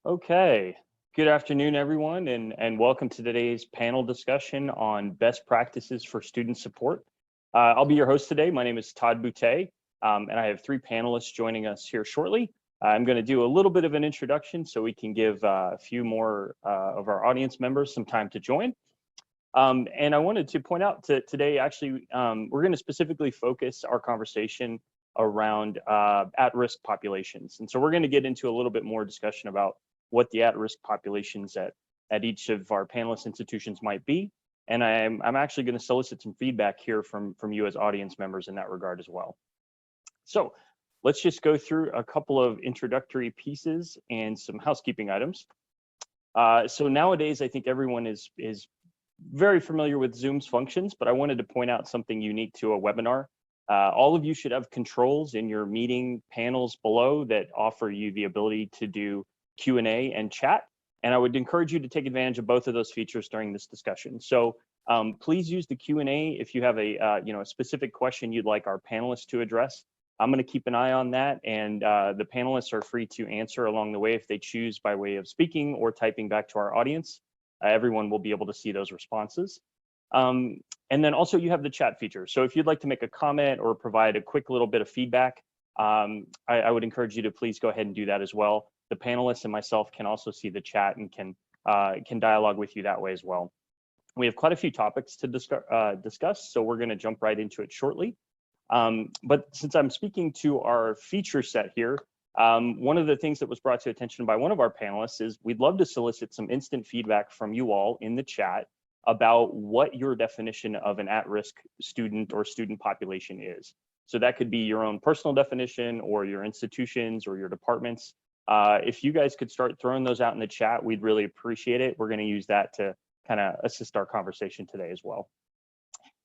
Okay, good afternoon, everyone, and welcome to today's panel discussion on best practices for student support. I'll be your host today. My name is Todd Boutte, and I have three panelists joining us here shortly. I'm going to do a little bit of an introduction so we can give a few more of our audience members some time to join. And I wanted to point out today, actually, we're going to specifically focus our conversation around at-risk populations. And so we're going to get into a little bit more discussion about what the at-risk populations at each of our panelist institutions might be. And I'm actually going to solicit some feedback here from you as audience members in that regard as well. So let's just go through a couple of introductory pieces and some housekeeping items. So nowadays, I think everyone is very familiar with Zoom's functions, but I wanted to point out something unique to a webinar. All of you should have controls in your meeting panels below that offer you the ability to do Q&A and chat. And I would encourage you to take advantage of both of those features during this discussion. So please use the Q&A if you have a specific question you'd like our panelists to address. I'm going to keep an eye on that, and the panelists are free to answer along the way if they choose by way of speaking or typing back to our audience. Everyone will be able to see those responses. And then also you have the chat feature. So if you'd like to make a comment or provide a quick little bit of feedback, I would encourage you to please go ahead and do that as well. The panelists and myself can also see the chat and can dialogue with you that way as well. We have quite a few topics to discuss, so we're going to jump right into it shortly. But since I'm speaking to our feature set here, one of the things that was brought to attention by one of our panelists is we'd love to solicit some instant feedback from you all in the chat about what your definition of an at-risk student or student population is. So that could be your own personal definition or your institutions or your departments. If you guys could start throwing those out in the chat, we'd really appreciate it. We're going to use that to kind of assist our conversation today as well.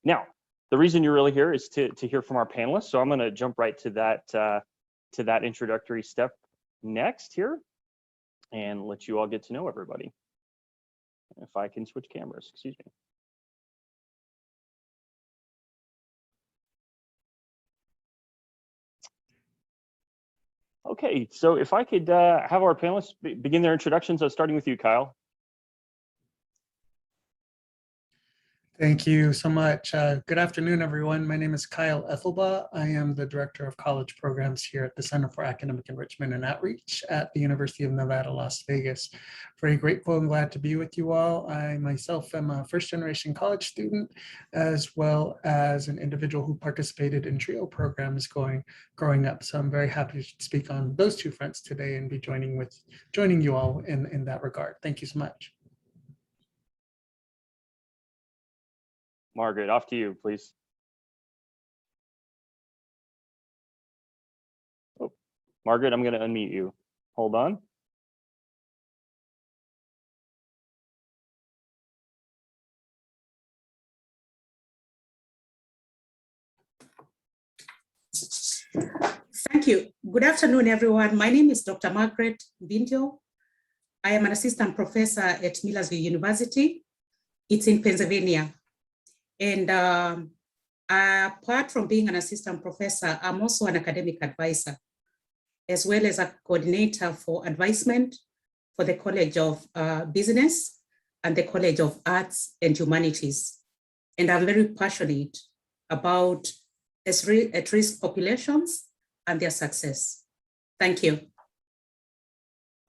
Now, the reason you're really here is to hear from our panelists. So I'm going to jump right to that introductory step next here and let you all get to know everybody. If I can switch cameras, excuse me. Okay, so if I could have our panelists begin their introductions, starting with you, Kyle. Thank you so much. Good afternoon, everyone. My name is Kyle Ethelbaugh. I am the Director of College Programs here at the Center for Academic Enrichment and Outreach at the University of Nevada, Las Vegas. Very grateful and glad to be with you all. I myself am a first-generation college student, as well as an individual who participated in TRIO programs growing up. So I'm very happy to speak on those two fronts today and be joining you all in that regard. Thank you so much. Margaret, off to you, please. Oh, Margaret, I'm going to unmute you. Hold on. Thank you. Good afternoon, everyone. My name is Dr. Margaret Bindio. I am an assistant professor at Millersville University. It's in Pennsylvania. And apart from being an assistant professor, I'm also an academic advisor, as well as a coordinator for advisement for the College of Business and the College of Arts and Humanities. And I'm very passionate about at-risk populations and their success. Thank you.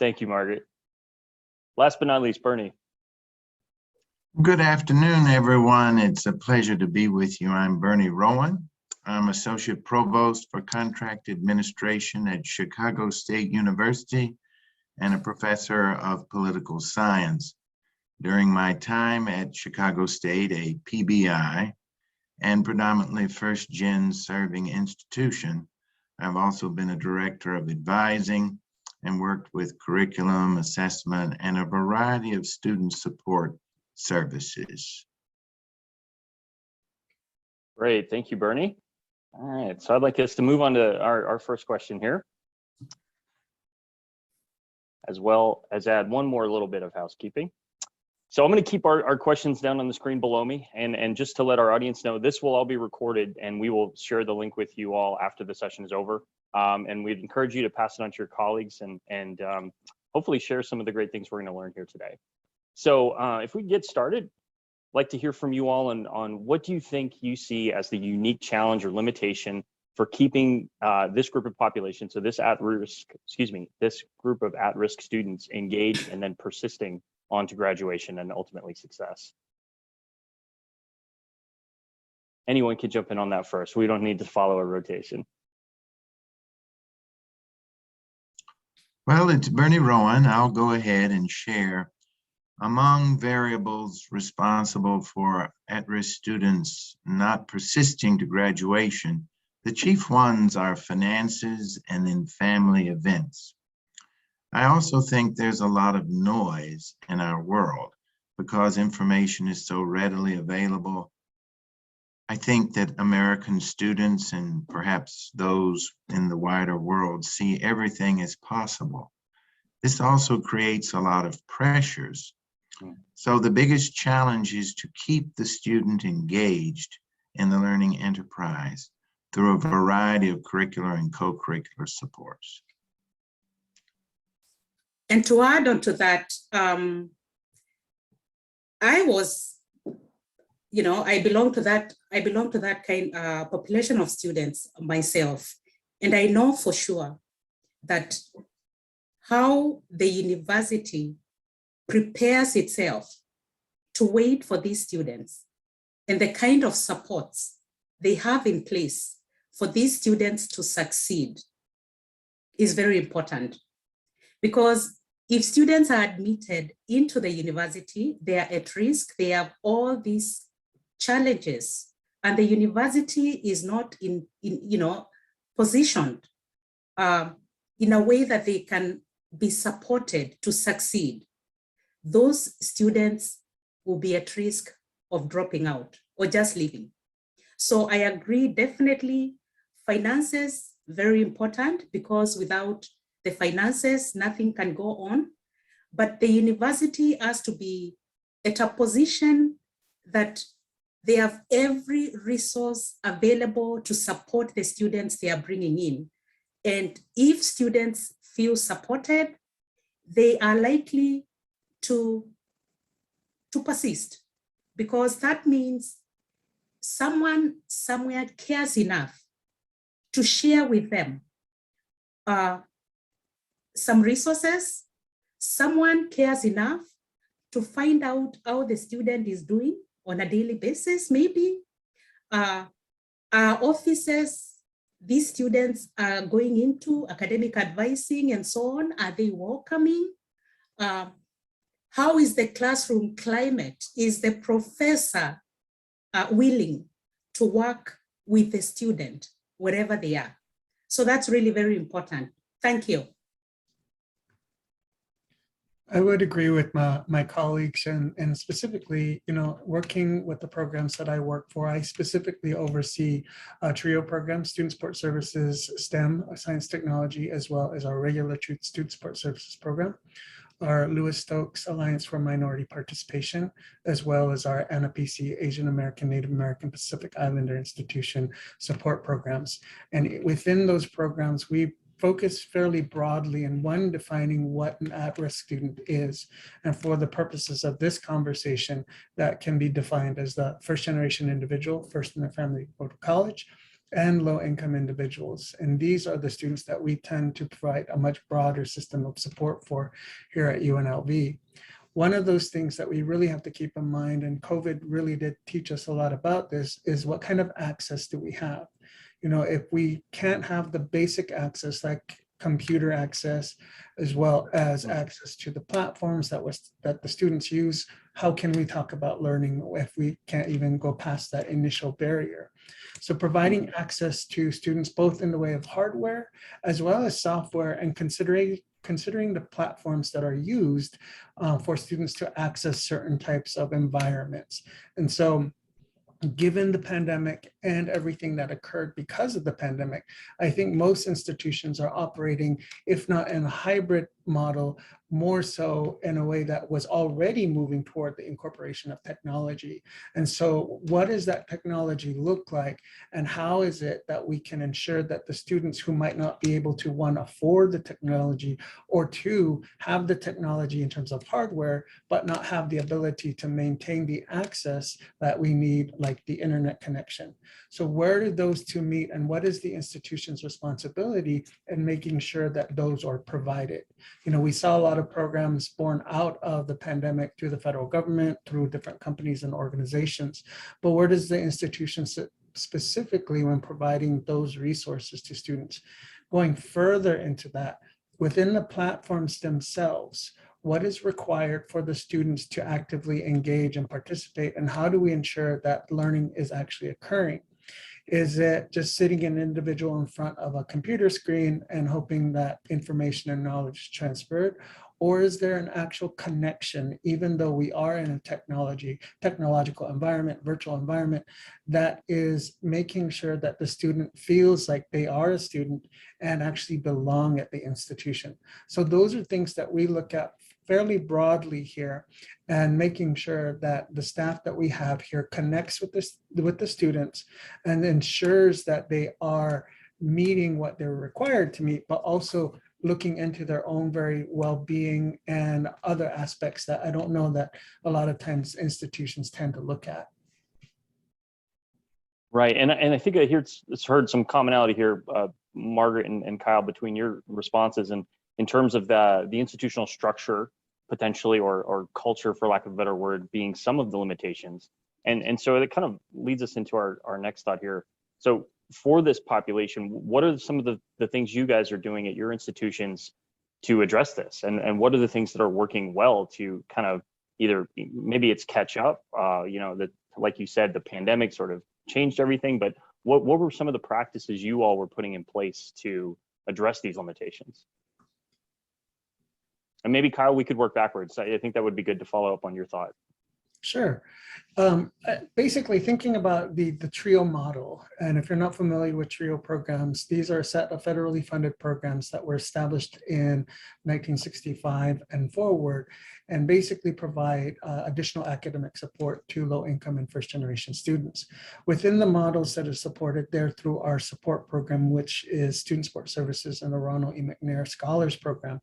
Thank you, Margaret. Last but not least, Bernie. Good afternoon, everyone. It's a pleasure to be with you. I'm Bernie Rowan. I'm Associate Provost for Contract Administration at Chicago State University and a Professor of Political Science. During my time at Chicago State, a PBI, and predominantly first-gen serving institution, I've also been a Director of Advising and worked with curriculum, assessment, and a variety of student support services. Great, thank you, Bernie. All right, so I'd like us to move on to our first question here, as well as add one more little bit of housekeeping. So I'm going to keep our questions down on the screen below me, and just to let our audience know, this will all be recorded and we will share the link with you all after the session is over. And we'd encourage you to pass it on to your colleagues and hopefully share some of the great things we're going to learn here today. So if we get started, I'd like to hear from you all on what do you think you see as the unique challenge or limitation for keeping this group of population, so this this group of at-risk students engaged and then persisting on to graduation and ultimately success. Anyone can jump in on that first. We don't need to follow a rotation. Well, it's Bernie Rowan. I'll go ahead and share. Among variables responsible for at-risk students not persisting to graduation, the chief ones are finances and then family events. I also think there's a lot of noise in our world because information is so readily available. I think that American students and perhaps those in the wider world see everything as possible. This also creates a lot of pressures. So the biggest challenge is to keep the student engaged in the learning enterprise through a variety of curricular and co-curricular supports. And to add on to that, I belong to that kind of population of students myself. And I know for sure that how the university prepares itself to wait for these students and the kind of supports they have in place for these students to succeed is very important. Because if students are admitted into the university, they are at risk, they have all these challenges, and the university is not positioned in a way that they can be supported to succeed. Those students will be at risk of dropping out or just leaving. So I agree, definitely finances, very important, because without the finances, nothing can go on. But the university has to be at a position that they have every resource available to support the students they are bringing in. And if students feel supported, they are likely to persist, because that means someone somewhere cares enough to share with them some resources. Someone cares enough to find out how the student is doing on a daily basis. Maybe our offices, these students are going into academic advising and so on. Are they welcoming? How is the classroom climate? Is the professor willing to work with the student wherever they are? So that's really very important. Thank you. I would agree with my colleagues, and specifically, working with the programs that I work for, I specifically oversee TRIO programs, Student Support Services, STEM, Science Technology, as well as our regular Student Support Services program, our Lewis Stokes Alliance for Minority Participation, as well as our ANAPC, Asian American, Native American, Pacific Islander Institution support programs. And within those programs, we focus fairly broadly in one, defining what an at-risk student is. And for the purposes of this conversation, that can be defined as the first-generation individual, first in their family to go to college, and low-income individuals. And these are the students that we tend to provide a much broader system of support for here at UNLV. One of those things that we really have to keep in mind, and COVID really did teach us a lot about this, is what kind of access do we have? If we can't have the basic access like computer access, as well as access to the platforms that the students use, how can we talk about learning if we can't even go past that initial barrier? So providing access to students both in the way of hardware as well as software, and considering the platforms that are used for students to access certain types of environments. And so, given the pandemic and everything that occurred because of the pandemic, I think most institutions are operating, if not in a hybrid model more so in a way that was already moving toward the incorporation of technology. And so what does that technology look like? And how is it that we can ensure that the students who might not be able to, one, afford the technology, or two, have the technology in terms of hardware, but not have the ability to maintain the access that we need, like the internet connection? So where do those two meet, and what is the institution's responsibility in making sure that those are provided? You know, we saw a lot of programs born out of the pandemic through the federal government, through different companies and organizations, but where does the institution sit specifically when providing those resources to students? Going further into that, within the platforms themselves, what is required for the students to actively engage and participate, and how do we ensure that learning is actually occurring? Is it just sitting an individual in front of a computer screen and hoping that information and knowledge is transferred? Or is there an actual connection, even though we are in a technological environment, virtual environment, that is making sure that the student feels like they are a student and actually belong at the institution? So those are things that we look at fairly broadly here, and making sure that the staff that we have here connects with the students and ensures that they are meeting what they're required to meet, but also looking into their own very well-being and other aspects that I don't know that a lot of times institutions tend to look at. Right, and I think I heard some commonality here, Margaret and Kyle, between your responses, and in terms of the institutional structure potentially, or culture, for lack of a better word, being some of the limitations. And so it kind of leads us into our next thought here. So for this population, what are some of the things you guys are doing at your institutions to address this? And what are the things that are working well to kind of either, maybe it's catch up, you know, that, like you said, the pandemic sort of changed everything, but what were some of the practices you all were putting in place to address these limitations? And maybe, Kyle, we could work backwards. I think that would be good to follow up on your thought. Sure. Basically thinking about the TRIO model, and if you're not familiar with TRIO programs, these are a set of federally funded programs that were established in 1965 and forward, and basically provide additional academic support to low-income and first-generation students. Within the models that are supported there through our support program, which is Student Support Services and the Ronald E. McNair Scholars Program,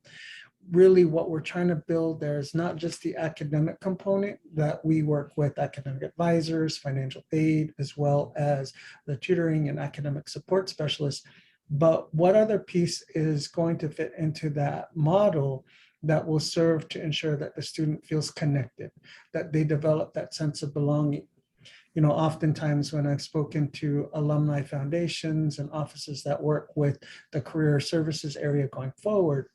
really what we're trying to build there is not just the academic component, that we work with academic advisors, financial aid, as well as the tutoring and academic support specialists, but what other piece is going to fit into that model that will serve to ensure that the student feels connected, that they develop that sense of belonging. You know, oftentimes when I've spoken to alumni foundations and offices that work with the career services area going forward,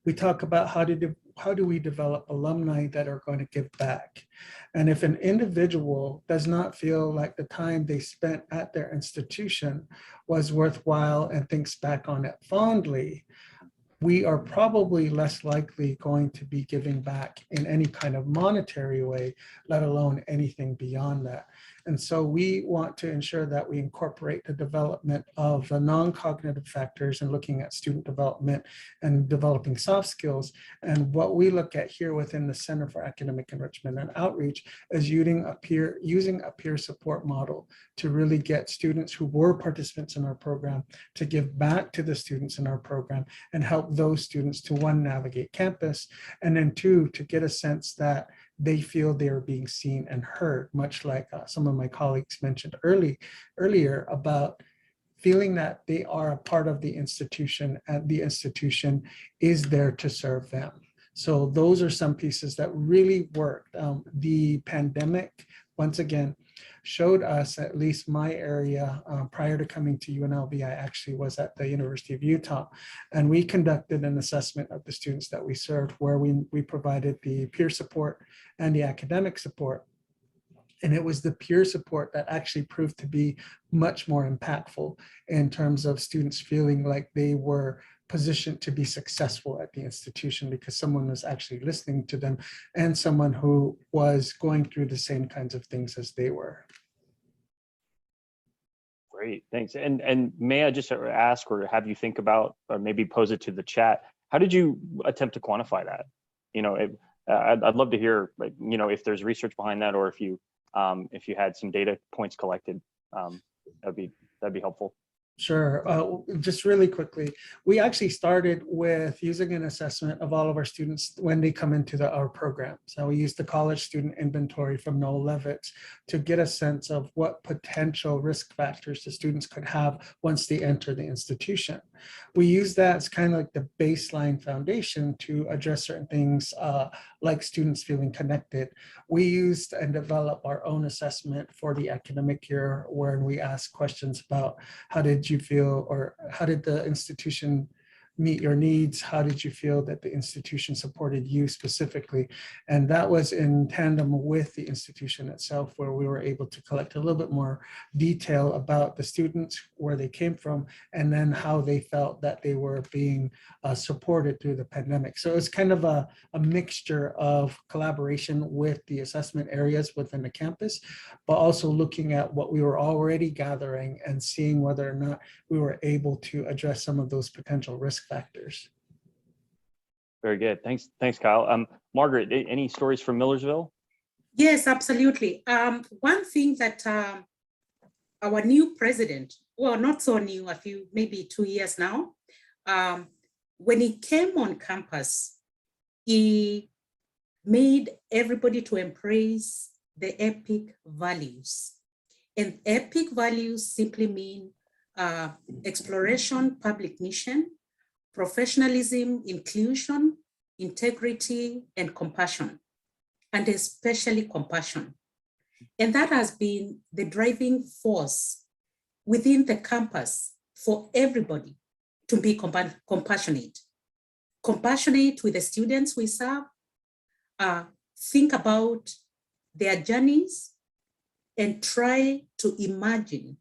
we talk about how do we develop alumni that are going to give back. And if an individual does not feel like the time they spent at their institution was worthwhile and thinks back on it fondly, we are probably less likely going to be giving back in any kind of monetary way, let alone anything beyond that. And so we want to ensure that we incorporate the development of the non-cognitive factors and looking at student development and developing soft skills. And what we look at here within the Center for Academic Enrichment and Outreach is using a peer support model to really get students who were participants in our program to give back to the students in our program and help those students to, one, navigate campus, and then two, to get a sense that they feel they are being seen and heard, much like some of my colleagues mentioned earlier about feeling that they are a part of the institution and the institution is there to serve them. So those are some pieces that really worked. The pandemic, once again, showed us, at least my area, prior to coming to UNLV, I actually was at the University of Utah, and we conducted an assessment of the students that we served, where we provided the peer support and the academic support. And it was the peer support that actually proved to be much more impactful in terms of students feeling like they were positioned to be successful at the institution because someone was actually listening to them and someone who was going through the same kinds of things as they were. Great, thanks. And may I just ask, or have you think about, or maybe pose it to the chat, How did you attempt to quantify that? You know, I'd love to hear, like, you know, if there's research behind that, or if you had some data points collected, that'd be helpful. Sure. Just really quickly, we actually started with using an assessment of all of our students when they come into our program. So we used the college student inventory from Noel Levitt to get a sense of what potential risk factors the students could have once they enter the institution. We use that as kind of like the baseline foundation to address certain things like students feeling connected. We used and developed our own assessment for the academic year, where we asked questions about how did you feel, or how did the institution meet your needs? How did you feel that the institution supported you specifically? And that was in tandem with the institution itself, where we were able to collect a little bit more detail about the students, where they came from, and then how they felt that they were being supported through the pandemic. So it's kind of a mixture of collaboration with the assessment areas within the campus, but also looking at what we were already gathering and seeing whether or not we were able to address some of those potential risk factors. Very good. Thanks, Kyle. Margaret, any stories from Millersville? Yes, absolutely. One thing that our new president, well, not so new, maybe 2 years now, when he came on campus, he made everybody to embrace the EPIC values. And EPIC values simply mean exploration, public mission, professionalism, inclusion, integrity, and compassion, and especially compassion. And that has been the driving force within the campus for everybody to be compassionate. Compassionate with the students we serve, think about their journeys, and try to imagine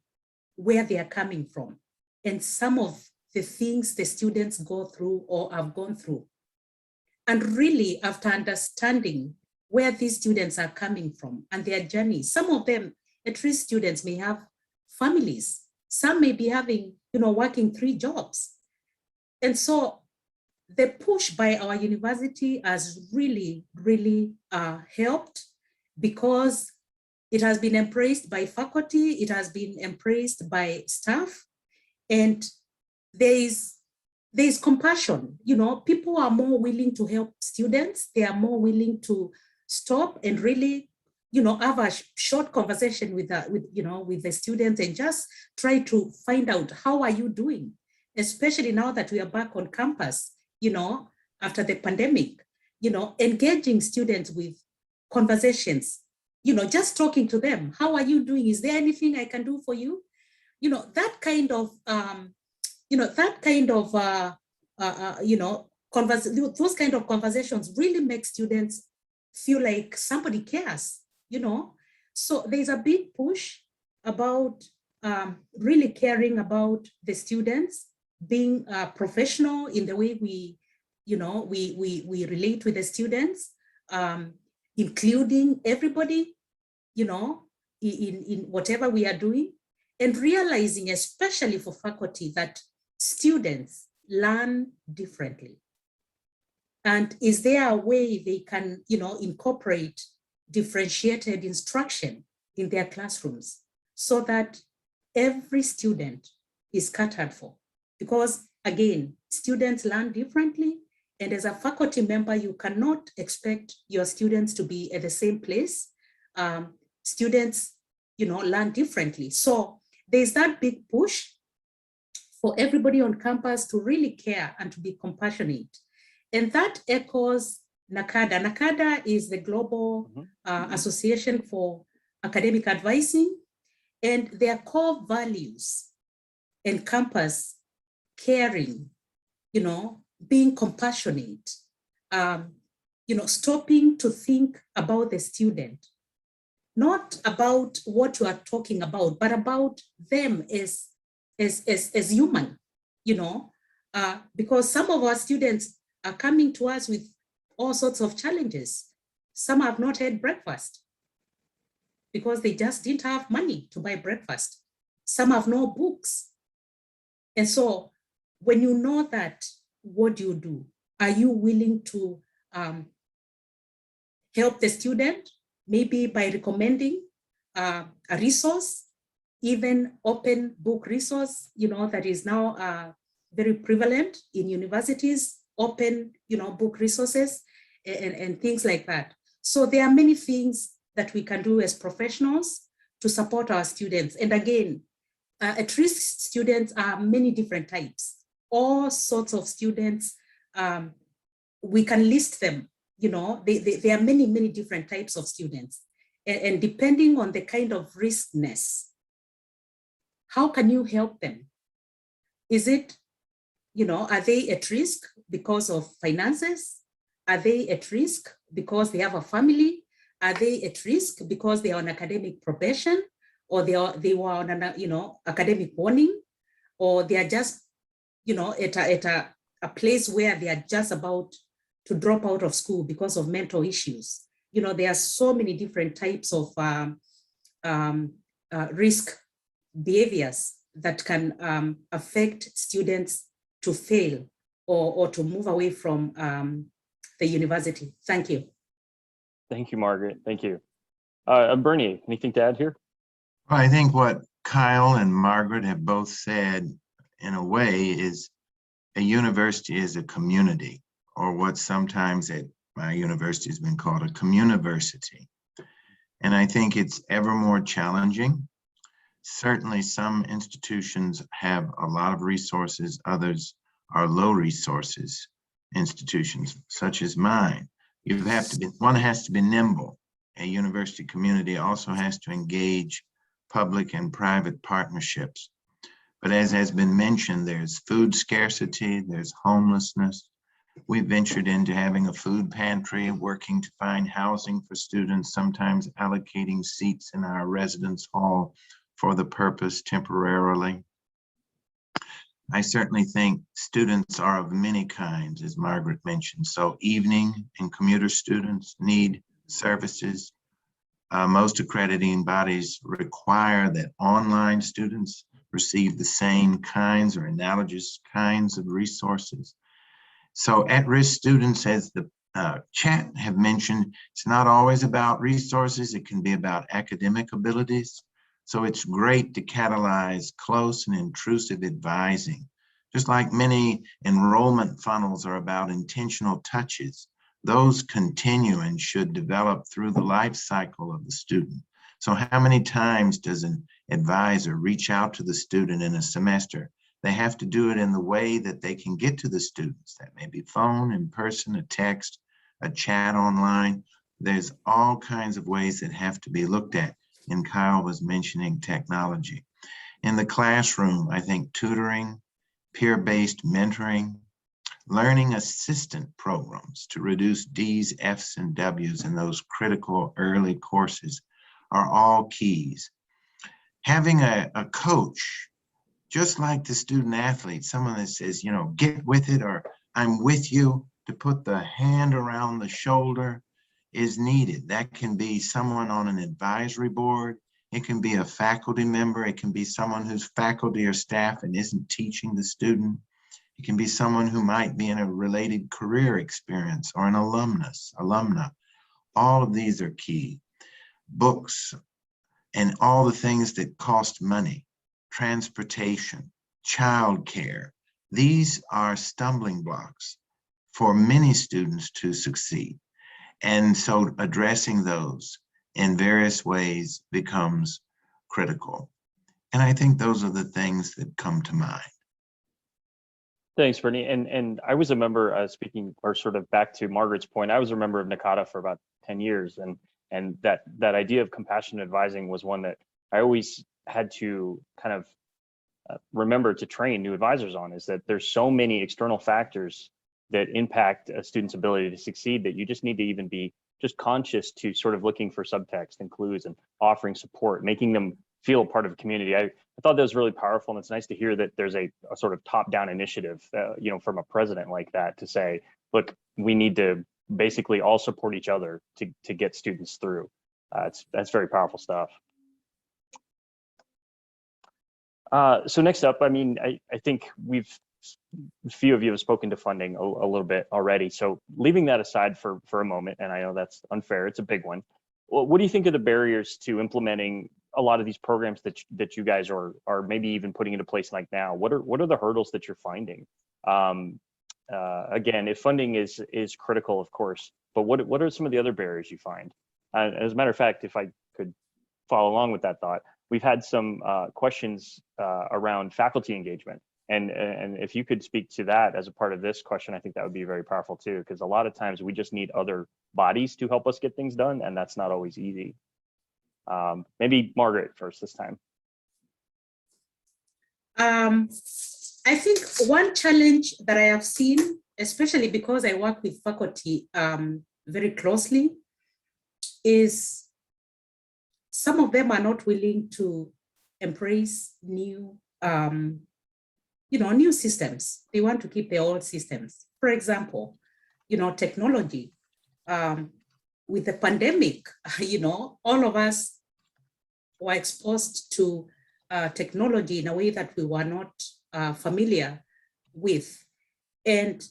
where they are coming from and some of the things the students go through or have gone through. And really, after understanding where these students are coming from and their journeys, some of them, at-risk students, may have families. Some may be having, working 3 jobs. And so the push by our university has really, really helped, because it has been embraced by faculty, it has been embraced by staff, and there is compassion. People are more willing to help students. They are more willing to stop and really, have a short conversation with the students and just try to find out, how are you doing? Especially now that we are back on campus, after the pandemic, engaging students with conversations, just talking to them. How are you doing? Is there anything I can do for you? That kind of, those kind of conversations really make students feel like somebody cares, So there's a big push about really caring about the students, being professional in the way we relate with the students, including everybody, in whatever we are doing, and realizing, especially for faculty, that students learn differently. And is there a way they can, incorporate differentiated instruction in their classrooms so that every student is catered for? Because again, students learn differently. And as a faculty member, you cannot expect your students to be at the same place. Students, learn differently. So there's that big push for everybody on campus to really care and to be compassionate. And that echoes NACADA. NACADA is the Global Association for Academic Advising, and their core values encompass caring, being compassionate, stopping to think about the student, not about what you are talking about, but about them as human, because some of our students are coming to us with all sorts of challenges. Some have not had breakfast because they just didn't have money to buy breakfast. Some have no books. And so when you know that, what do? Are you willing to help the student, maybe by recommending a resource, even open book resource, that is now very prevalent in universities, open, book resources and things like that. So there are many things that we can do as professionals to support our students. And again, at-risk students are many different types, all sorts of students. We can list them, there are many, many different types of students. And depending on the kind of riskness, how can you help them? Is it, are they at risk because of finances? Are they at risk because they have a family? Are they at risk because they are on academic probation, or they were on an, academic warning, or they are just, at a place where they are just about to drop out of school because of mental issues? There are so many different types of risk behaviors that can affect students to fail or to move away from the university. Thank you. Thank you, Margaret. Thank you. Bernie, anything to add here? Well, I think what Kyle and Margaret have both said, in a way, is a university is a community, or what sometimes at my university has been called a communiversity. And I think it's ever more challenging. Certainly some institutions have a lot of resources, others are low resources institutions, such as mine. One has to be nimble. A university community also has to engage public and private partnerships. But as has been mentioned, there's food scarcity, there's homelessness. We ventured into having a food pantry, working to find housing for students, sometimes allocating seats in our residence hall for the purpose temporarily. I certainly think students are of many kinds, as Margaret mentioned. So evening and commuter students need services. Most accrediting bodies require that online students receive the same kinds or analogous kinds of resources. So at-risk students, as the chat have mentioned, it's not always about resources. It can be about academic abilities. So it's great to catalyze close and intrusive advising. Just like many enrollment funnels are about intentional touches, those continue and should develop through the life cycle of the student. So how many times does an advisor reach out to the student in a semester? They have to do it in the way that they can get to the students. That may be phone, in person, a text, a chat online. There's all kinds of ways that have to be looked at. And Kyle was mentioning technology. In the classroom, I think tutoring, peer-based mentoring, learning assistant programs to reduce D's, F's, and W's in those critical early courses are all keys. Having a coach, just like the student athlete, someone that says, get with it, or I'm with you, to put the hand around the shoulder is needed. That can be someone on an advisory board. It can be a faculty member. It can be someone who's faculty or staff and isn't teaching the student. It can be someone who might be in a related career experience or an alumna. All of these are key. Books and all the things that cost money, transportation, childcare. These are stumbling blocks for many students to succeed. And so addressing those in various ways becomes critical. And I think those are the things that come to mind. Thanks, Bernie. And I was a member, speaking, or sort of back to Margaret's point, I was a member of NACADA for about 10 years. And that idea of compassionate advising was one that I always had to kind of remember to train new advisors on, is that there's so many external factors that impact a student's ability to succeed that you just need to even be just conscious to sort of looking for subtext and clues and offering support, making them feel a part of a community. I thought that was really powerful, and it's nice to hear that there's a sort of top-down initiative, from a president like that to say, look, we need to basically all support each other to get students through. That's very powerful stuff. So next up, I think we've a few of you have spoken to funding a little bit already. So leaving that aside for a moment, and I know that's unfair, it's a big one. Well, what do you think are the barriers to implementing a lot of these programs that you guys are maybe even putting into place like now? What are the hurdles that you're finding? Again, if funding is critical, of course, but what are some of the other barriers you find? As a matter of fact, if I could follow along with that thought, we've had some questions around faculty engagement. And if you could speak to that as a part of this question, I think that would be very powerful too, because a lot of times we just need other bodies to help us get things done, and that's not always easy. Maybe Margaret first this time. I think one challenge that I have seen, especially because I work with faculty very closely, is some of them are not willing to embrace new new systems. They want to keep their old systems. For example, technology. With the pandemic, all of us were exposed to technology in a way that we were not familiar with. And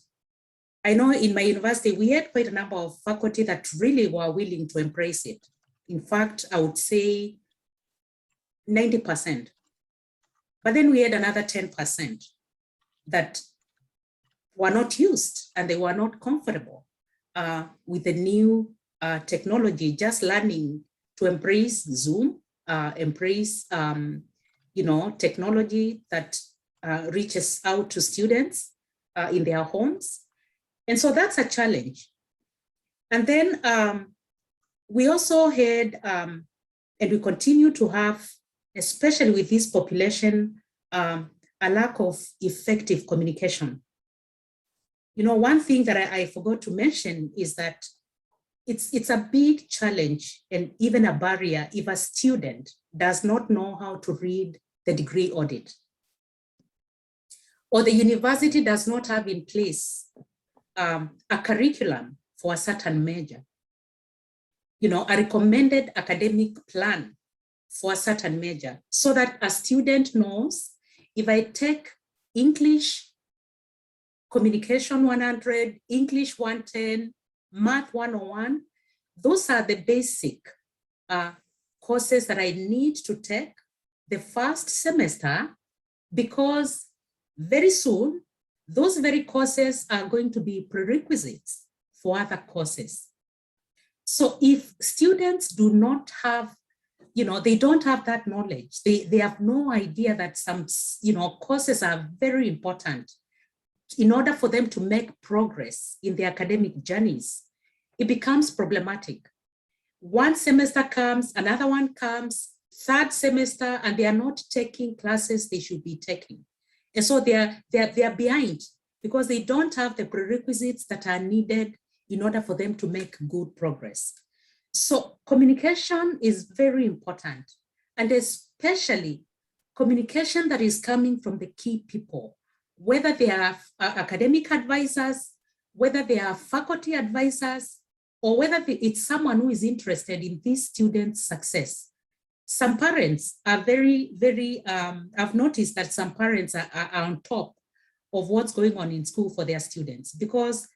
I know in my university, we had quite a number of faculty that really were willing to embrace it. In fact, I would say 90%. But then we had another 10% that were not used and they were not comfortable with the new technology, just learning to embrace Zoom, embrace technology that reaches out to students in their homes. And so that's a challenge. And then we also had, and we continue to have, especially with this population, a lack of effective communication. One thing that I forgot to mention is that it's a big challenge and even a barrier if a student does not know how to read the degree audit, or the university does not have in place a curriculum for a certain major, a recommended academic plan for a certain major, so that a student knows, if I take English Communication 100, English 110, Math 101, those are the basic courses that I need to take the first semester, because very soon, those very courses are going to be prerequisites for other courses. So if students do not have, they don't have that knowledge, they have no idea that some, courses are very important in order for them to make progress in their academic journeys, it becomes problematic. One semester comes, another one comes, third semester, and they are not taking classes they should be taking. And so they are behind because they don't have the prerequisites that are needed in order for them to make good progress. So communication is very important, and especially communication that is coming from the key people, whether they are academic advisors, whether they are faculty advisors, or whether it's someone who is interested in this student's success. Some parents are very, I've noticed that some parents are on top of what's going on in school for their students, because,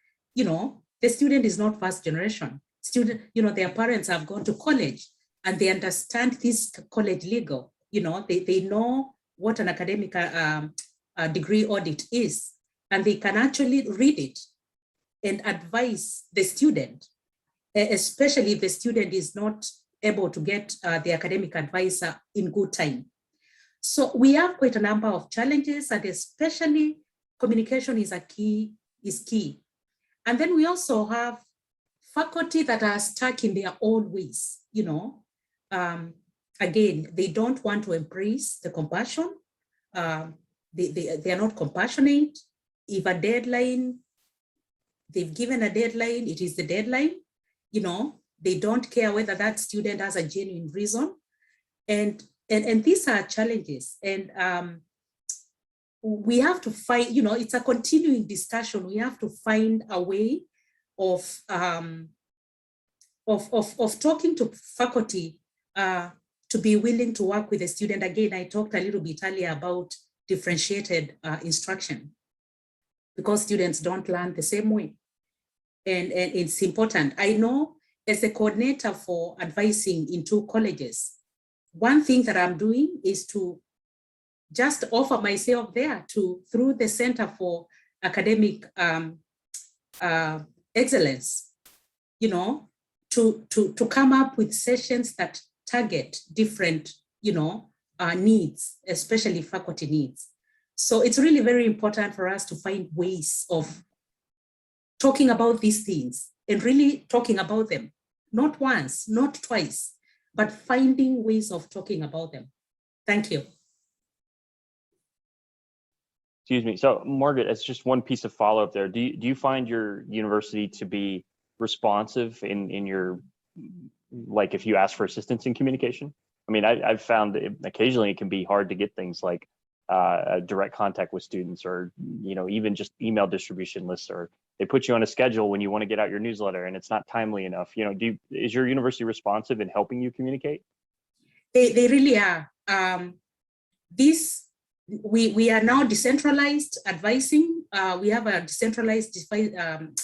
the student is not first generation. Their parents have gone to college and they understand this college legal. They know what an academic degree audit is, and they can actually read it and advise the student, especially if the student is not able to get the academic advisor in good time. So we have quite a number of challenges, and especially communication is key. And then we also have faculty that are stuck in their old ways. Again, they don't want to embrace the compassion. They are not compassionate. If a deadline, they've given a deadline, it is the deadline. They don't care whether that student has a genuine reason. And these are challenges. And we have to find, it's a continuing discussion. We have to find a way of talking to faculty to be willing to work with the student. Again, I talked a little bit earlier about differentiated instruction. because students don't learn the same way. And it's important. I know as a coordinator for advising in 2 colleges, one thing that I'm doing is to just offer myself there through the Center for Academic Excellence, you know, to come up with sessions that target different, you know, needs, especially faculty needs. So it's really very important for us to find ways of talking about these things and really talking about them, not once, not twice, but finding ways of talking about them. Thank you. Excuse me. So Margaret, as just one piece of follow-up there, do you find your university to be responsive in your, like if you ask for assistance in communication? I mean, I've found that occasionally it can be hard to get things like a direct contact with students, or, you know, even just email distribution lists, or they put you on a schedule when you want to get out your newsletter and it's not timely enough. You know, is your university responsive in helping you communicate? They really are. We are now decentralized advising. We have a decentralized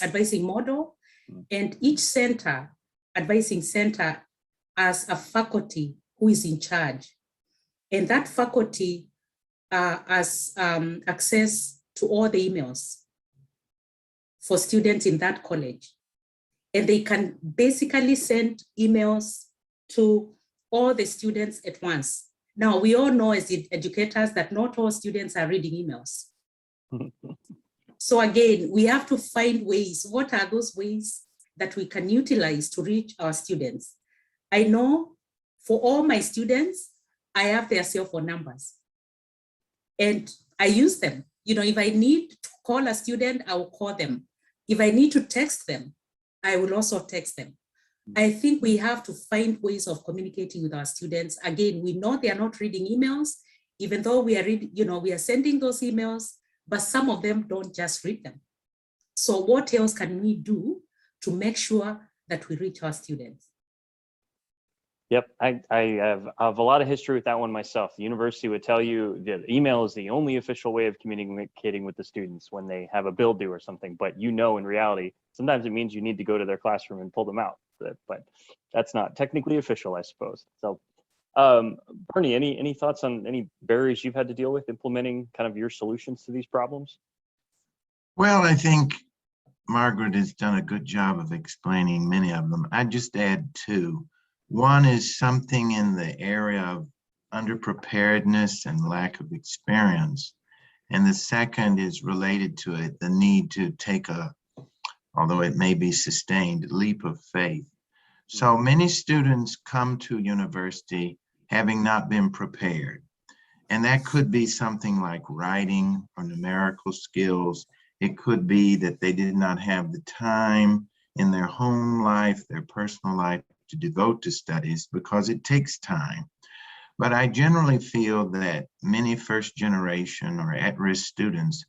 advising model, and each advising center has a faculty who is in charge, and that faculty has access to all the emails for students in that college, and they can basically send emails to all the students at once. Now, we all know as educators that not all students are reading emails. So again, we have to find ways. What are those ways that we can utilize to reach our students? I know for all my students, I have their cell phone numbers and I use them. You know, if I need to call a student, I will call them. If I need to text them, I will also text them. I think we have to find ways of communicating with our students. Again, we know they are not reading emails, even though we are reading, you know, we are sending those emails, but some of them don't just read them. So what else can we do to make sure that we reach our students? Yep, I have a lot of history with that one myself. The university would tell you that email is the only official way of communicating with the students when they have a bill due or something, but you know, in reality, sometimes it means you need to go to their classroom and pull them out, but that's not technically official, I suppose. So Bernie, any thoughts on any barriers you've had to deal with implementing kind of your solutions to these problems? Well, I think Margaret has done a good job of explaining many of them. I'd just add 2. One is something in the area of underpreparedness and lack of experience. And the second is related to it, the need to take although it may be sustained, leap of faith. So many students come to university having not been prepared. And that could be something like writing or numerical skills. It could be that they did not have the time in their home life, their personal life, to devote to studies, because it takes time. But I generally feel that many first generation or at-risk students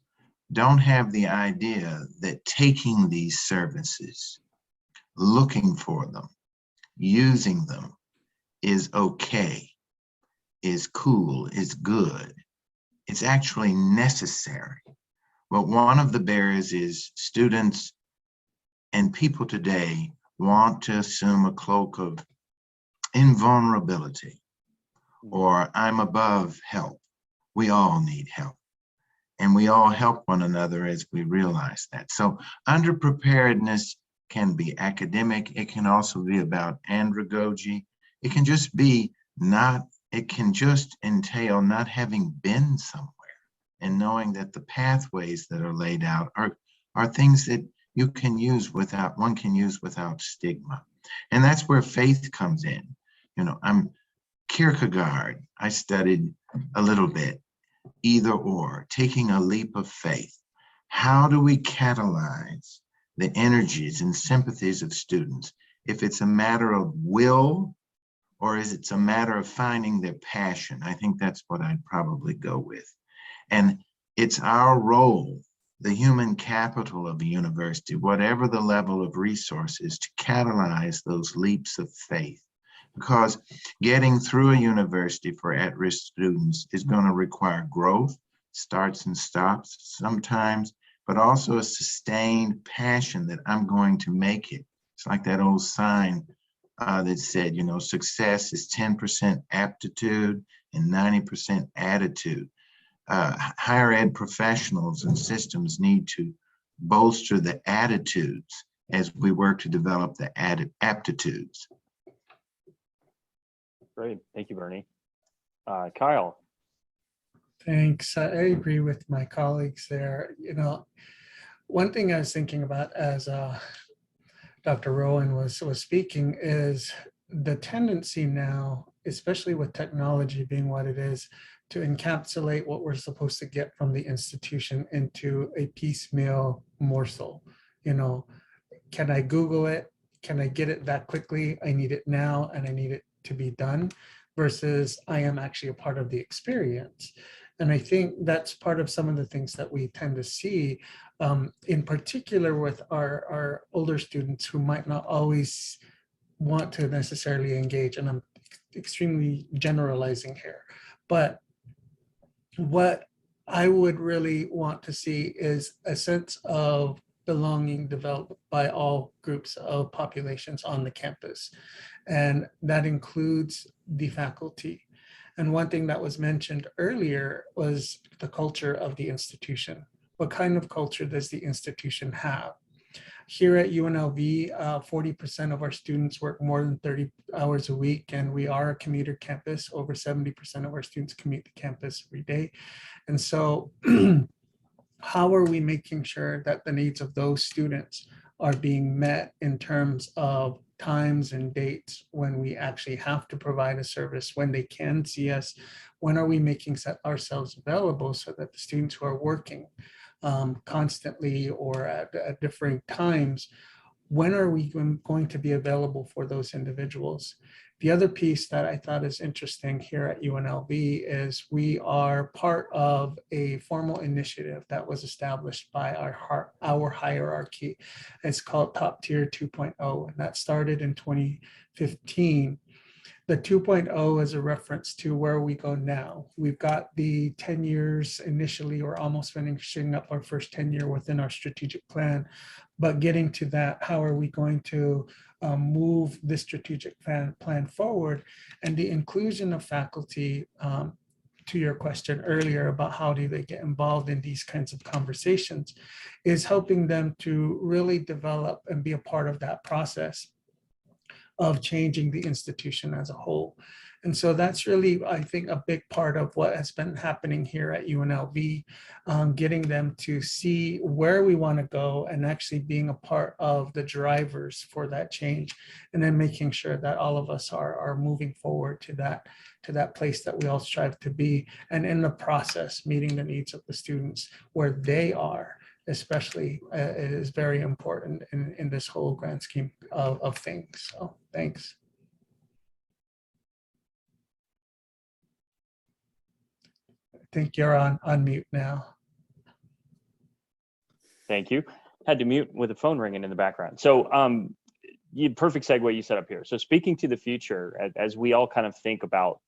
don't have the idea that taking these services, looking for them, using them is okay, is cool, is good. It's actually necessary. But one of the barriers is students and people today want to assume a cloak of invulnerability, or I'm above help. We all need help. And we all help one another as we realize that. So underpreparedness can be academic. It can also be about andragogy. It can just be it can just entail not having been somewhere and knowing that the pathways that are laid out are things that one can use without stigma. And that's where faith comes in. You know, I'm Kierkegaard. I studied a little bit, either or, taking a leap of faith. How do we catalyze the energies and sympathies of students? If it's a matter of will, or is it a matter of finding their passion? I think that's what I'd probably go with. And it's our role, the human capital of a university, whatever the level of resources, to catalyze those leaps of faith. Because getting through a university for at-risk students is going to require growth, starts and stops sometimes, but also a sustained passion that I'm going to make it. It's like that old sign that said, you know, success is 10% aptitude and 90% attitude. Higher ed professionals and systems need to bolster the attitudes as we work to develop the aptitudes. Great. Thank you, Bernie. Kyle. Thanks. I agree with my colleagues there. You know, one thing I was thinking about as Dr. Rowan was speaking is the tendency now, especially with technology being what it is, to encapsulate what we're supposed to get from the institution into a piecemeal morsel. You know, can I Google it? Can I get it that quickly? I need it now and I need it to be done, versus I am actually a part of the experience. And I think that's part of some of the things that we tend to see, in particular with our older students who might not always want to necessarily engage. And I'm extremely generalizing here. But what I would really want to see is a sense of belonging developed by all groups of populations on the campus. And that includes the faculty. And one thing that was mentioned earlier was the culture of the institution. What kind of culture does the institution have? Here at UNLV, 40% of our students work more than 30 hours a week, and we are a commuter campus. Over 70% of our students commute to campus every day. And so how are we making sure that the needs of those students are being met in terms of times and dates when we actually have to provide a service, when they can see us? When are we making ourselves available so that the students who are working constantly or at different times, when are we going to be available for those individuals? The other piece that I thought is interesting here at UNLV is we are part of a formal initiative that was established by our hierarchy. It's called Top Tier 2.0, and that started in 2015. The 2.0 is a reference to where we go now. We've got the 10 years initially, or almost finishing up our first 10 year within our strategic plan. But getting to that, how are we going to move this strategic plan forward? And the inclusion of faculty, to your question earlier about how do they get involved in these kinds of conversations, is helping them to really develop and be a part of that process of changing the institution as a whole. And so that's really, I think, a big part of what has been happening here at UNLV, getting them to see where we want to go and actually being a part of the drivers for that change, and then making sure that all of us are moving forward to that place that we all strive to be, and in the process, meeting the needs of the students where they are. Especially, it is very important in this whole grand scheme of things. So thanks. I think you're on mute now. Thank you. Had to mute with the phone ringing in the background. So perfect segue you set up here. So speaking to the future, as we all kind of think about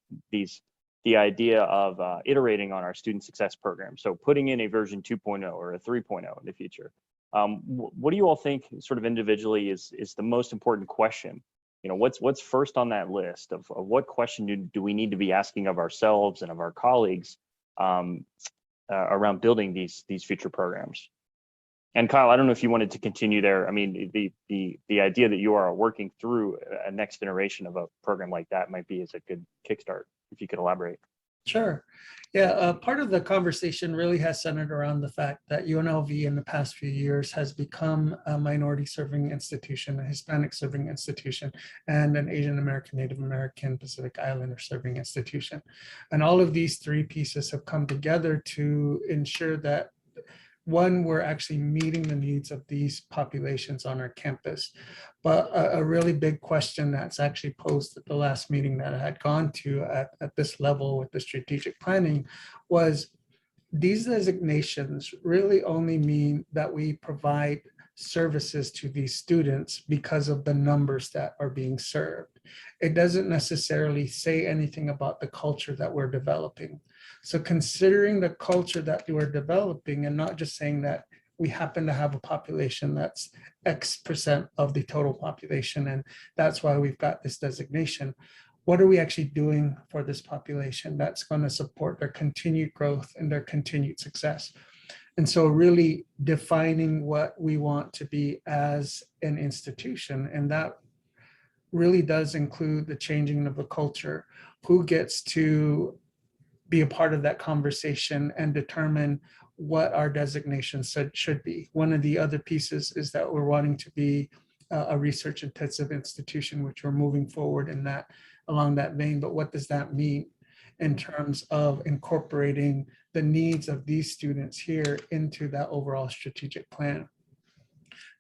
the idea of iterating on our student success program. So putting in a version 2.0 or a 3.0 in the future. What do you all think sort of individually is the most important question? You know, what's first on that list of what question do we need to be asking of ourselves and of our colleagues around building these future programs? And Kyle, I don't know if you wanted to continue there. I mean, the idea that you are working through a next generation of a program like that might be as a good kickstart, if you could elaborate. Sure. Yeah, part of the conversation really has centered around the fact that UNLV in the past few years has become a minority serving institution, a Hispanic serving institution, and an Asian American, Native American, Pacific Islander serving institution. And all of these three pieces have come together to ensure that, one, we're actually meeting the needs of these populations on our campus. But a really big question that's actually posed at the last meeting that I had gone to at this level with the strategic planning was, these designations really only mean that we provide services to these students because of the numbers that are being served. It doesn't necessarily say anything about the culture that we're developing. So considering the culture that we're developing, and not just saying that we happen to have a population that's X% of the total population, and that's why we've got this designation. What are we actually doing for this population that's going to support their continued growth and their continued success? And so really defining what we want to be as an institution, and that really does include the changing of the culture. Who gets to be a part of that conversation and determine what our designation should be? One of the other pieces is that we're wanting to be a research intensive institution, which we're moving forward in that, along that vein. But what does that mean in terms of incorporating the needs of these students here into that overall strategic plan?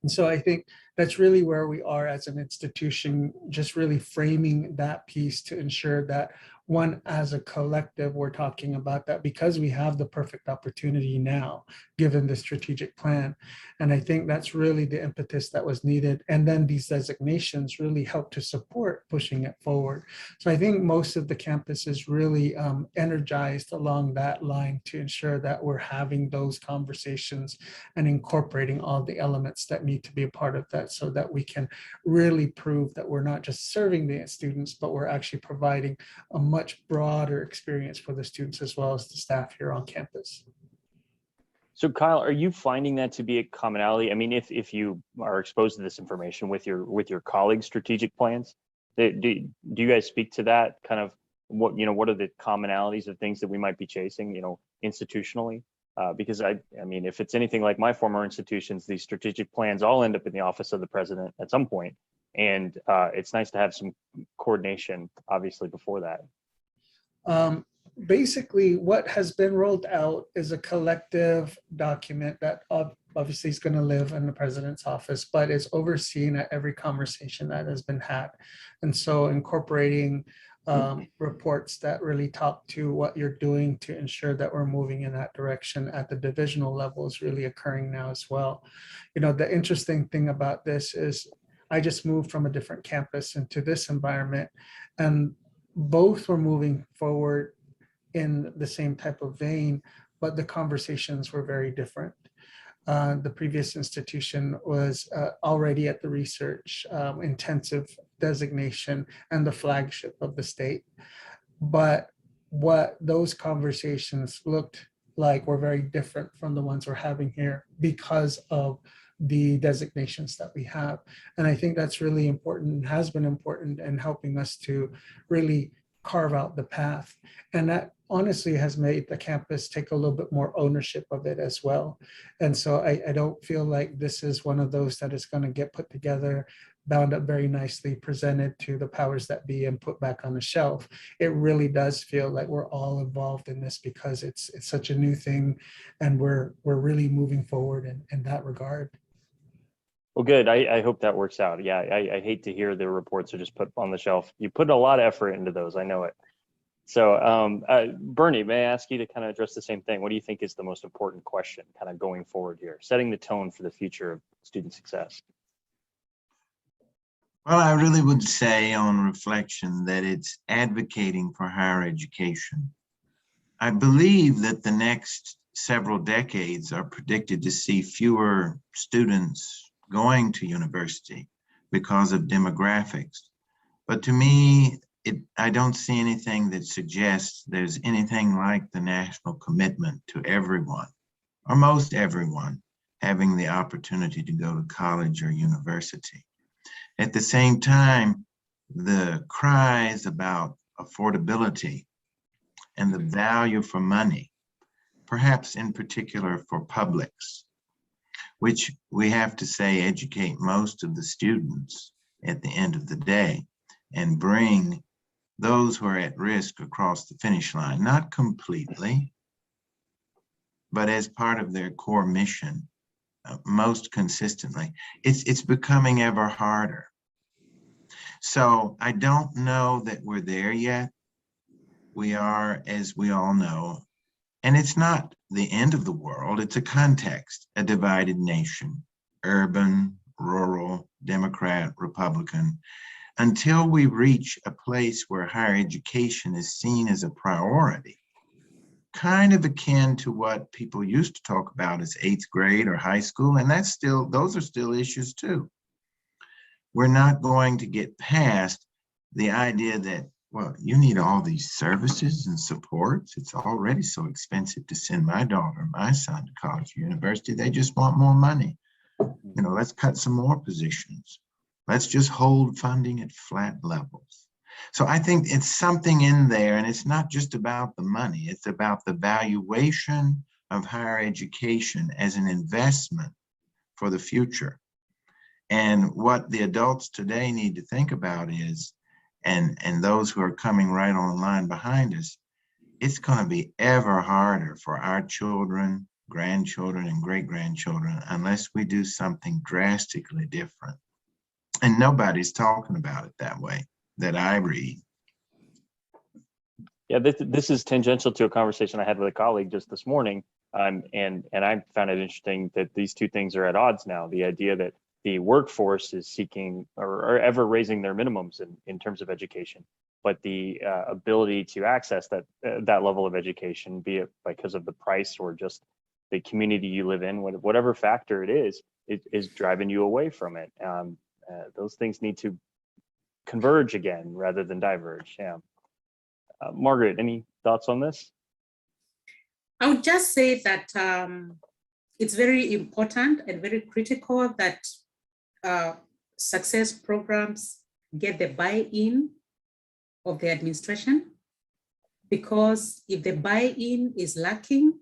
And so I think that's really where we are as an institution, just really framing that piece to ensure that, one, as a collective, we're talking about that because we have the perfect opportunity now, given the strategic plan. And I think that's really the impetus that was needed. And then these designations really help to support pushing it forward. So I think most of the campus is really energized along that line to ensure that we're having those conversations and incorporating all the elements that need to be a part of that, so that we can really prove that we're not just serving the students, but we're actually providing a much broader experience for the students as well as the staff here on campus. So Kyle, are you finding that to be a commonality? I mean, if you are exposed to this information with your colleagues' strategic plans, do you guys speak to that kind of what are the commonalities of things that we might be chasing, institutionally? Because I mean, if it's anything like my former institutions, these strategic plans all end up in the office of the president at some point. And it's nice to have some coordination, obviously, before that. Basically, what has been rolled out is a collective document that obviously is going to live in the president's office, but is overseen at every conversation that has been had. And so incorporating reports that really talk to what you're doing to ensure that we're moving in that direction at the divisional level is really occurring now as well. The interesting thing about this is I just moved from a different campus into this environment, and both were moving forward in the same type of vein, but the conversations were very different. The previous institution was already at the research intensive designation and the flagship of the state. But what those conversations looked like were very different from the ones we're having here because of the designations that we have. And I think that's really important, has been important in helping us to really carve out the path. And that honestly has made the campus take a little bit more ownership of it as well. And so I don't feel like this is one of those that is going to get put together, bound up very nicely, presented to the powers that be and put back on the shelf. It really does feel like we're all involved in this because it's such a new thing, and we're really moving forward in that regard. Well, good. I hope that works out. Yeah, I hate to hear the reports are just put on the shelf. You put a lot of effort into those. I know it. So Bernie, may I ask you to kind of address the same thing? What do you think is the most important question kind of going forward here, setting the tone for the future of student success? Well, I really would say on reflection that it's advocating for higher education. I believe that the next several decades are predicted to see fewer students going to university because of demographics. But to me, I don't see anything that suggests there's anything like the national commitment to everyone, or most everyone, having the opportunity to go to college or university. At the same time, the cries about affordability and the value for money, perhaps in particular for publics, which we have to say educate most of the students at the end of the day and bring those who are at risk across the finish line, not completely, but as part of their core mission, most consistently. It's becoming ever harder. So I don't know that we're there yet. We are, as we all know, and it's not the end of the world, it's a context, a divided nation, urban, rural, Democrat, Republican. Until we reach a place where higher education is seen as a priority, kind of akin to what people used to talk about as 8th grade or high school, and those are still issues too. We're not going to get past the idea that, well, you need all these services and supports. It's already so expensive to send my daughter, my son to college or university. They just want more money. You know, let's cut some more positions. Let's just hold funding at flat levels. So I think it's something in there, and it's not just about the money. It's about the valuation of higher education as an investment for the future. And what the adults today need to think about is, and those who are coming right on the line behind us, it's going to be ever harder for our children, grandchildren, and great-grandchildren unless we do something drastically different. And nobody's talking about it that way that I read. Yeah, this is tangential to a conversation I had with a colleague just this morning. And I found it interesting that these two things are at odds now. The idea that the workforce is seeking or ever raising their minimums in terms of education, but the ability to access that level of education, be it because of the price or just the community you live in, whatever factor it is driving you away from it. Those things need to converge again rather than diverge. Yeah. Margaret, any thoughts on this? I would just say that it's very important and very critical that success programs get the buy-in of the administration, because if the buy-in is lacking,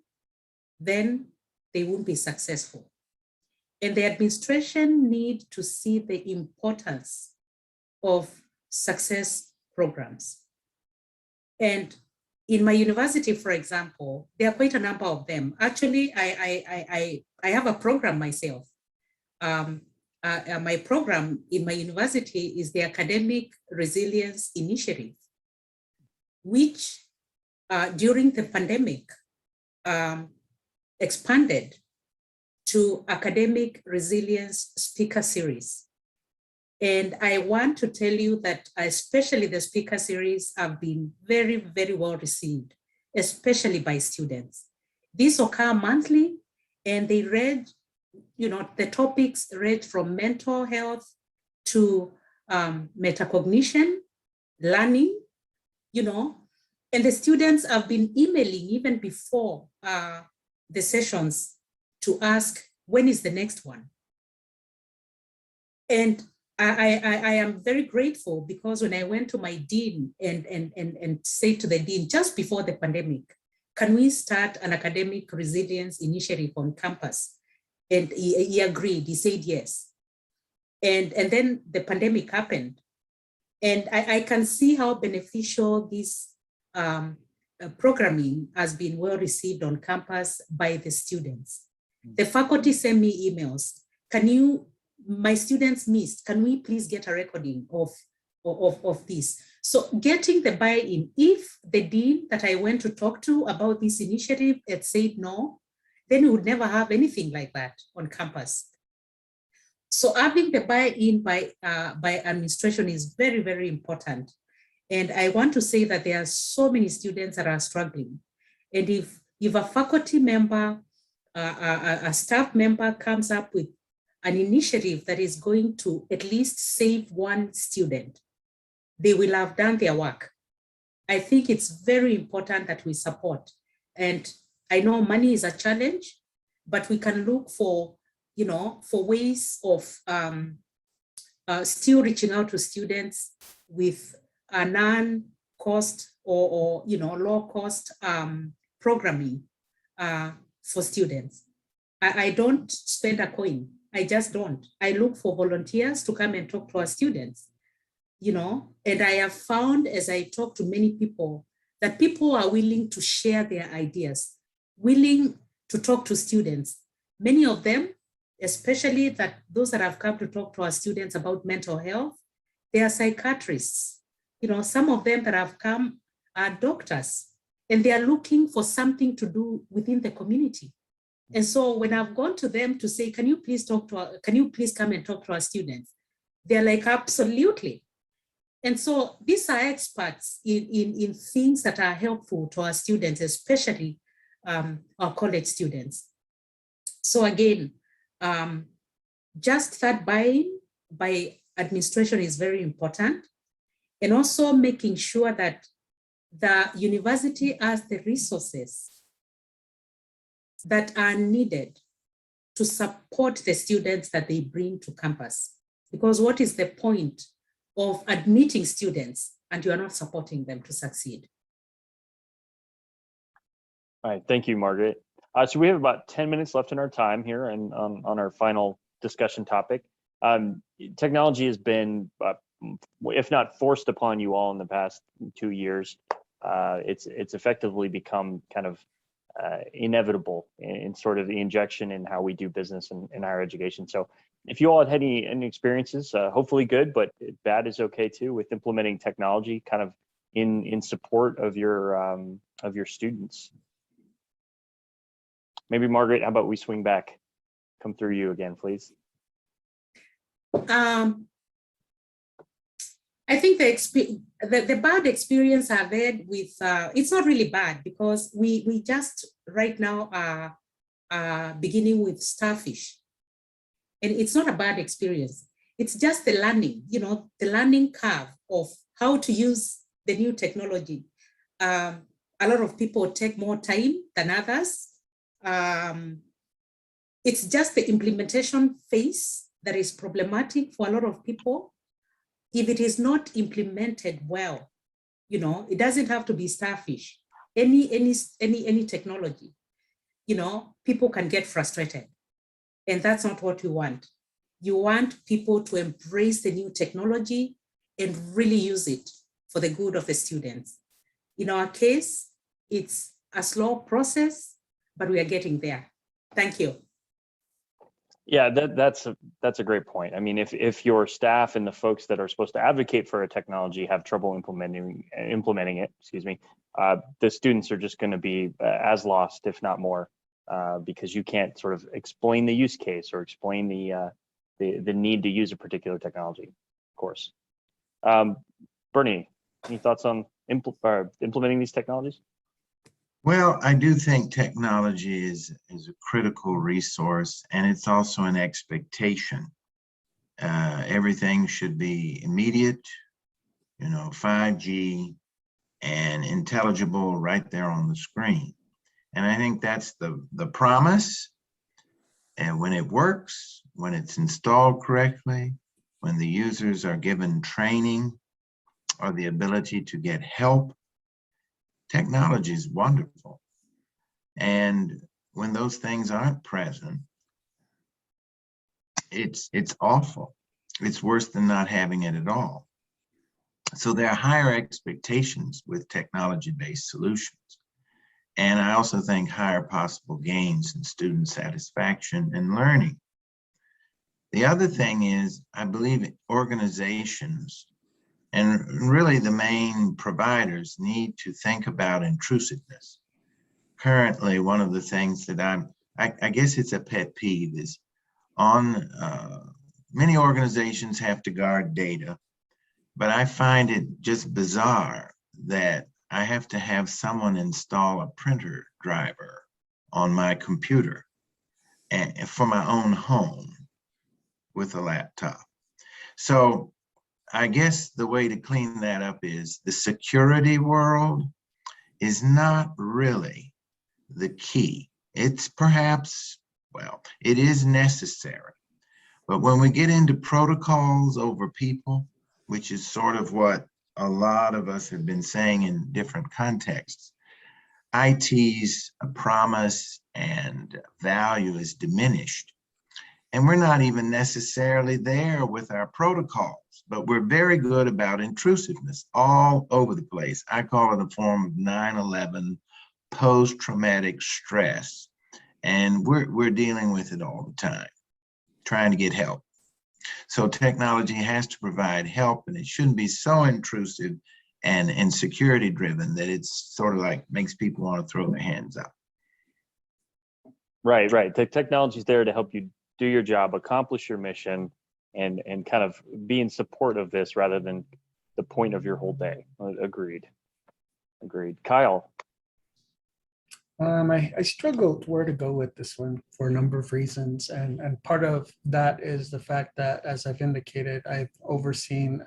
then they won't be successful. And the administration need to see the importance of success programs. And in my university, for example, there are quite a number of them. Actually, I have a program myself. My program in my university is the Academic Resilience Initiative, which during the pandemic expanded to Academic Resilience Speaker Series. And I want to tell you that especially the speaker series have been very, very well received, especially by students. These occur monthly, and they read, the topics read from mental health to metacognition, learning, and the students have been emailing even before the sessions to ask, when is the next one? And I am very grateful, because when I went to my dean and said to the dean just before the pandemic, can we start an academic resilience initiative on campus? And he agreed, he said yes. And then the pandemic happened. And I can see how beneficial this programming has been well received on campus by the students. The faculty send me emails. My students missed, can we please get a recording of this? So getting the buy-in, if the dean that I went to talk to about this initiative had said no, then we would never have anything like that on campus. So having the buy-in by administration is very, very important. And I want to say that there are so many students that are struggling. And if a faculty member, a staff member comes up with an initiative that is going to at least save one student, they will have done their work. I think it's very important that we support. And I know money is a challenge, but we can look for ways of still reaching out to students with a non-cost or low-cost programming for students. I don't spend a coin. I just don't. I look for volunteers to come and talk to our students, and I have found, as I talk to many people, that people are willing to share their ideas, willing to talk to students. Many of them, especially those that have come to talk to our students about mental health, they are psychiatrists. Some of them that have come are doctors, and they are looking for something to do within the community. And so when I've gone to them to say, can you please come and talk to our students? They're like, absolutely. And so these are experts in things that are helpful to our students, especially our college students. So again, just that buy-in by administration is very important, and also making sure that the university has the resources that are needed to support the students that they bring to campus. Because what is the point of admitting students and you are not supporting them to succeed? All right, thank you, Margaret. So we have about 10 minutes left in our time here and on our final discussion topic. Technology has been, if not forced upon you all in the past 2 years, it's effectively become kind of inevitable in sort of the injection in how we do business in higher education. So if you all had any experiences, hopefully good, but bad is okay too, with implementing technology kind of in support of your students. Maybe Margaret, how about we swing back? Come through you again, please. I think the bad experience I've had with, it's not really bad because we just right now are beginning with Starfish. And it's not a bad experience. It's just the learning, the learning curve of how to use the new technology. A lot of people take more time than others. It's just the implementation phase that is problematic for a lot of people. If it is not implemented well, it doesn't have to be Starfish. Any technology, people can get frustrated. And that's not what you want. You want people to embrace the new technology and really use it for the good of the students. In our case, it's a slow process, but we are getting there. Thank you. Yeah, that's a great point. I mean, if your staff and the folks that are supposed to advocate for a technology have trouble implementing it, the students are just going to be as lost, if not more, because you can't sort of explain the use case or explain the need to use a particular technology. Of course, Bernie, any thoughts on implementing these technologies? Well, I do think technology is a critical resource, and it's also an expectation. Everything should be immediate, 5G, and intelligible right there on the screen. And I think that's the promise. And when it works, when it's installed correctly, when the users are given training or the ability to get help, technology is wonderful. And when those things aren't present, it's awful. It's worse than not having it at all. So there are higher expectations with technology-based solutions. And I also think higher possible gains in student satisfaction and learning. The other thing is, I believe organizations and really the main providers need to think about intrusiveness. Currently, one of the things that I guess it's a pet peeve is on many organizations have to guard data, but I find it just bizarre that I have to have someone install a printer driver on my computer and for my own home with a laptop. So I guess the way to clean that up is the security world is not really the key. It's perhaps, well, it is necessary. But when we get into protocols over people, which is sort of what a lot of us have been saying in different contexts, IT's promise and value is diminished. And we're not even necessarily there with our protocols, but we're very good about intrusiveness all over the place. I call it a form of 9/11 post-traumatic stress. And we're dealing with it all the time, trying to get help. So technology has to provide help, and it shouldn't be so intrusive and security driven that it's sort of like makes people want to throw their hands up. Right. The technology is there to help you do your job, accomplish your mission, and kind of be in support of this rather than the point of your whole day. Agreed. Kyle. I struggled where to go with this one for a number of reasons. And part of that is the fact that, as I've indicated, I've overseen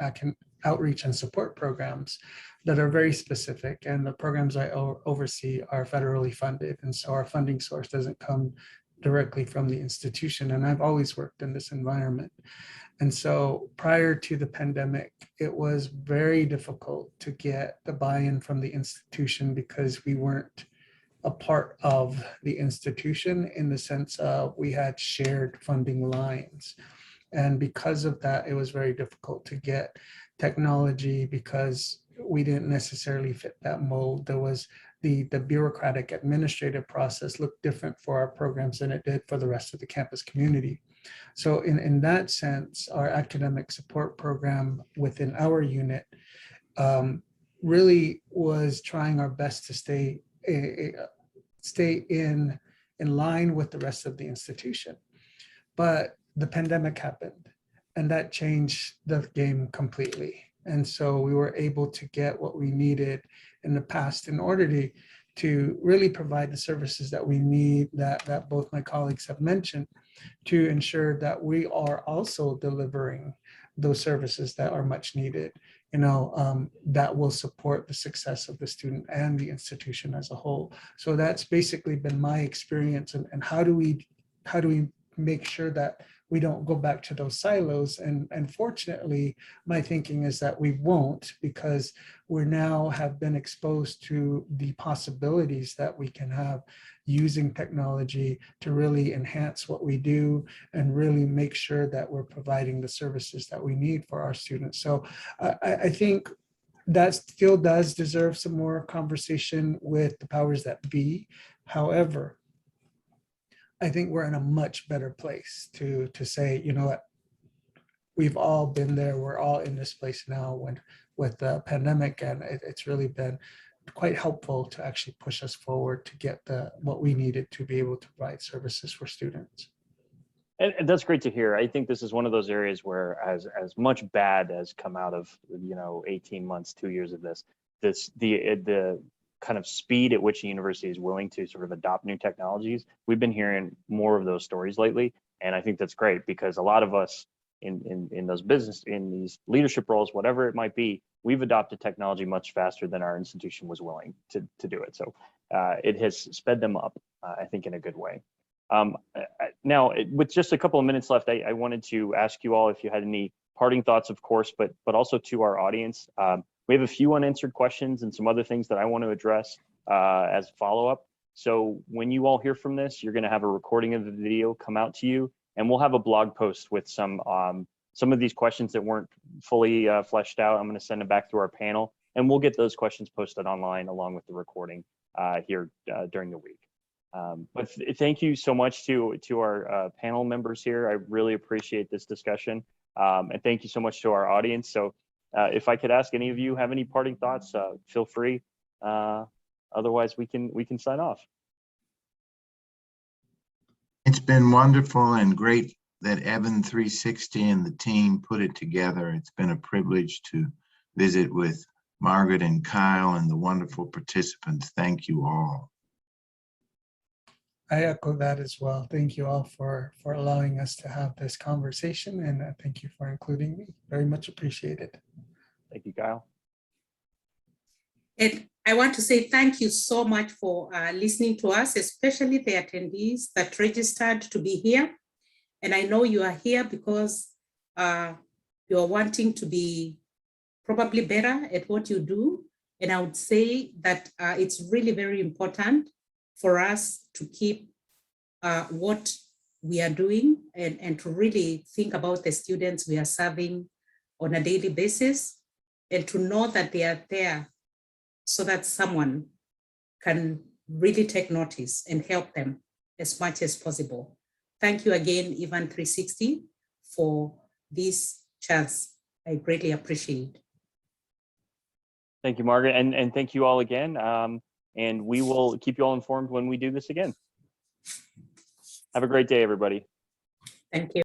outreach and support programs that are very specific. And the programs I oversee are federally funded. And so our funding source doesn't come directly from the institution. And I've always worked in this environment. And so prior to the pandemic, it was very difficult to get the buy-in from the institution because we weren't a part of the institution in the sense of we had shared funding lines. And because of that, it was very difficult to get technology because we didn't necessarily fit that mold. There was the bureaucratic administrative process looked different for our programs than it did for the rest of the campus community. So in that sense, our academic support program within our unit really was trying our best to stay in line with the rest of the institution. But the pandemic happened and that changed the game completely. And so we were able to get what we needed in the past in order to really provide the services that we need, that both my colleagues have mentioned, to ensure that we are also delivering those services that are much needed, that will support the success of the student and the institution as a whole. So that's basically been my experience. And how do we make sure that we don't go back to those silos? And fortunately, my thinking is that we won't, because we now have been exposed to the possibilities that we can have using technology to really enhance what we do and really make sure that we're providing the services that we need for our students. So I think that still does deserve some more conversation with the powers that be. However, I think we're in a much better place to say, you know what, we've all been there. We're all in this place now with the pandemic, and it's really been quite helpful to actually push us forward to get what we needed to be able to provide services for students. And that's great to hear. I think this is one of those areas where as much bad has come out of 18 months, 2 years of this the kind of speed at which the university is willing to sort of adopt new technologies. We've been hearing more of those stories lately, and I think that's great because a lot of us in those in these leadership roles, whatever it might be, we've adopted technology much faster than our institution was willing to do it. So it has sped them up, I think, in a good way. Now, with just a couple of minutes left, I wanted to ask you all if you had any parting thoughts, of course, but also to our audience. We have a few unanswered questions and some other things that I want to address as follow-up. So when you all hear from this, you're going to have a recording of the video come out to you, and we'll have a blog post with some of these questions that weren't fully fleshed out. I'm going to send them back through our panel, and we'll get those questions posted online along with the recording here during the week. But thank you so much to our panel members here. I really appreciate this discussion, and thank you so much to our audience. So if I could ask any of you have any parting thoughts, feel free. Otherwise, we can sign off. It's been wonderful and great that Evan 360 and the team put it together. It's been a privilege to visit with Margaret and Kyle and the wonderful participants. Thank you all. I echo that as well. Thank you all for allowing us to have this conversation, and thank you for including me. Very much appreciated. Thank you, Kyle. And I want to say thank you so much for listening to us, especially the attendees that registered to be here. And I know you are here because you are wanting to be probably better at what you do. And I would say that it's really very important for us to keep what we are doing and to really think about the students we are serving on a daily basis, and to know that they are there so that someone can really take notice and help them as much as possible. Thank you again, Evan 360, for this chance. I greatly appreciate it. Thank you, Margaret, and thank you all again. And we will keep you all informed when we do this again. Have a great day, everybody. Thank you.